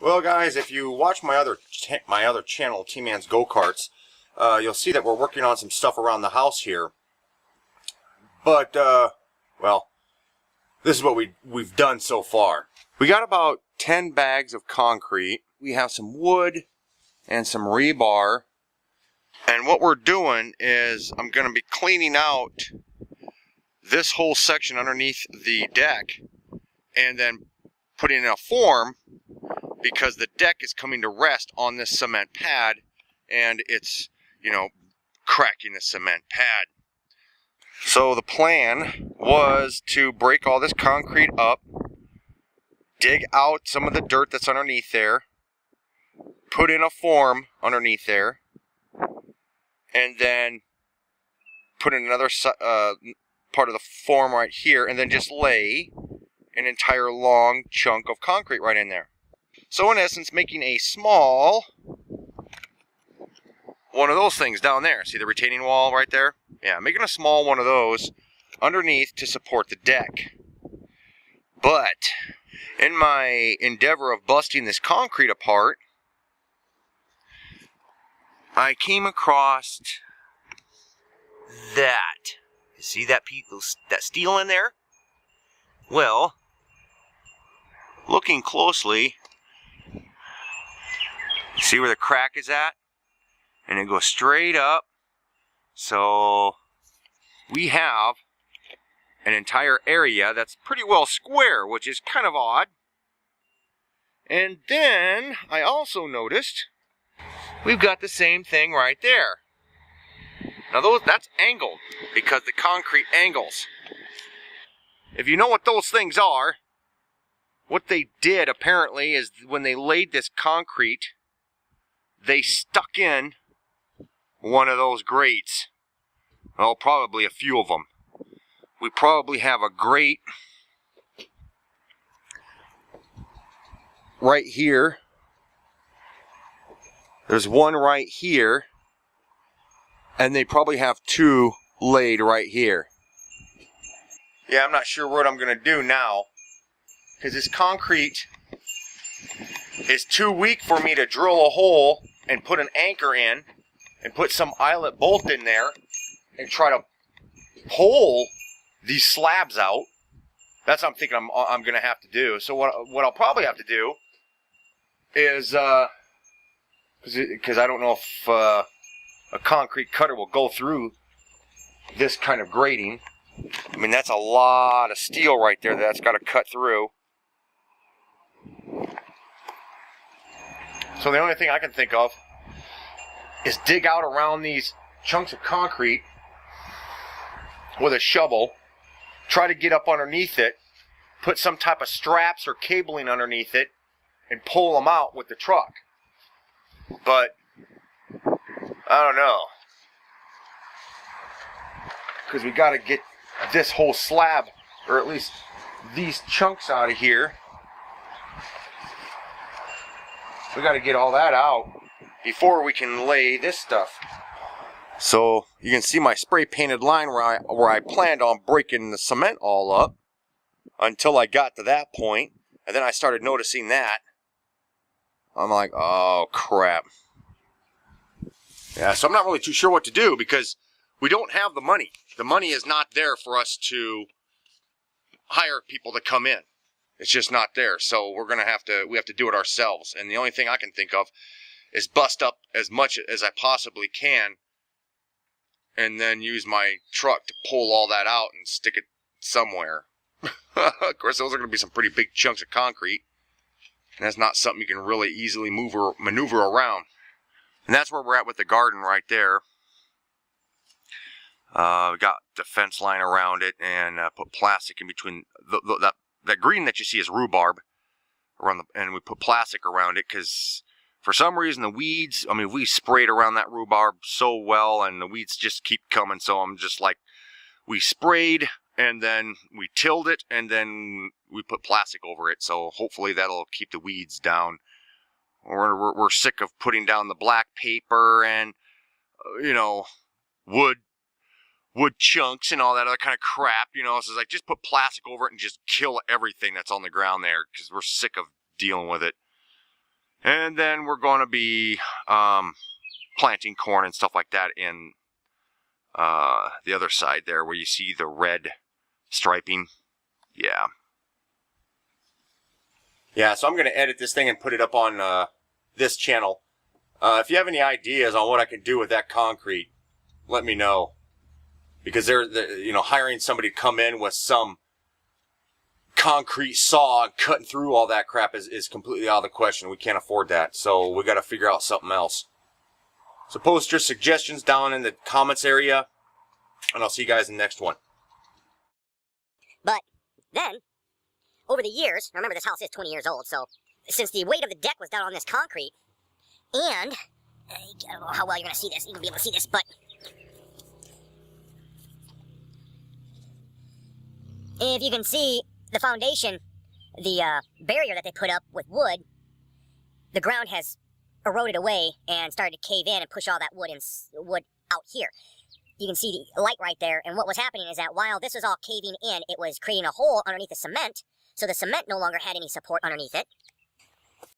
Well, guys, if you watch my other channel, T-Man's Go-Karts, you'll see that we're working on some stuff around the house here. But well, this is what we've done so far. We got about 10 bags of concrete. We have some wood and some rebar. And what we're doing is I'm going to be cleaning out this whole section underneath the deck and then putting in a form, because the deck is coming to rest on this cement pad and it's, you know, cracking the cement pad. So the plan was to break all this concrete up, dig out some of the dirt that's underneath there, put in a form underneath there, and then put in another part of the form right here, and then just lay an entire long chunk of concrete right in there. So in essence, making a small one of those things down there. See the retaining wall right there? Yeah, making a small one of those underneath to support the deck. But in my endeavor of busting this concrete apart, I came across that. You see that steel in there? Well, looking closely, see where the crack is at? And it goes straight up. So we have an entire area that's pretty well square, which is kind of odd. And then I also noticed we've got the same thing right there. Now that's angled because the concrete angles. If you know what those things are, what they did apparently is when they laid this concrete, they stuck in one of those grates. Well, probably a few of them. We probably have a grate right here. There's one right here. And they probably have two laid right here. Yeah, I'm not sure what I'm going to do now, because this concrete is too weak for me to drill a hole and put an anchor in and put some eyelet bolt in there and try to pull these slabs out. That's what I'm thinking I'm going to have to do. So what I'll probably have to do is, because I don't know if a concrete cutter will go through this kind of grating. I mean, that's a lot of steel right there that's got to cut through. So the only thing I can think of is dig out around these chunks of concrete with a shovel, try to get up underneath it, put some type of straps or cabling underneath it, and pull them out with the truck. But I don't know, because we got to get this whole slab, or at least these chunks out of here. We got to get all that out before we can lay this stuff. So you can see my spray painted line where I planned on breaking the cement all up until I got to that point, and then I started noticing that. I'm like, oh crap. Yeah, so I'm not really too sure what to do, because we don't have the money. The money is not there for us to hire people to come in. It's just not there. So we have to do it ourselves. And the only thing I can think of is bust up as much as I possibly can and then use my truck to pull all that out and stick it somewhere. Of course, those are going to be some pretty big chunks of concrete. And that's not something you can really easily maneuver around. And that's where we're at with the garden right there. We got the fence line around it and put plastic in between. That green that you see is rhubarb, and we put plastic around it because for some reason the weeds, I mean, we sprayed around that rhubarb so well and the weeds just keep coming. So I'm just like, we sprayed and then we tilled it and then we put plastic over it. So hopefully that'll keep the weeds down. We're sick of putting down the black paper and, you know, wood chunks and all that other kind of crap, you know. So it's like, just put plastic over it and just kill everything that's on the ground there, because we're sick of dealing with it. And then we're going to be planting corn and stuff like that in the other side there where you see the red striping. Yeah. Yeah, so I'm going to edit this thing and put it up on this channel. If you have any ideas on what I can do with that concrete, let me know. Because they're you know, hiring somebody to come in with some concrete saw and cutting through all that crap is completely out of the question. We can't afford that. So we got to figure out something else. So post your suggestions down in the comments area, and I'll see you guys in the next one. But then, over the years, remember this house is 20 years old, so since the weight of the deck was down on this concrete, and I don't know how well you're going to see this, you're going to be able to see this, but if you can see the foundation, the barrier that they put up with wood, the ground has eroded away and started to cave in and push all that wood out here. You can see the light right there, and what was happening is that while this was all caving in, it was creating a hole underneath the cement, so the cement no longer had any support underneath it.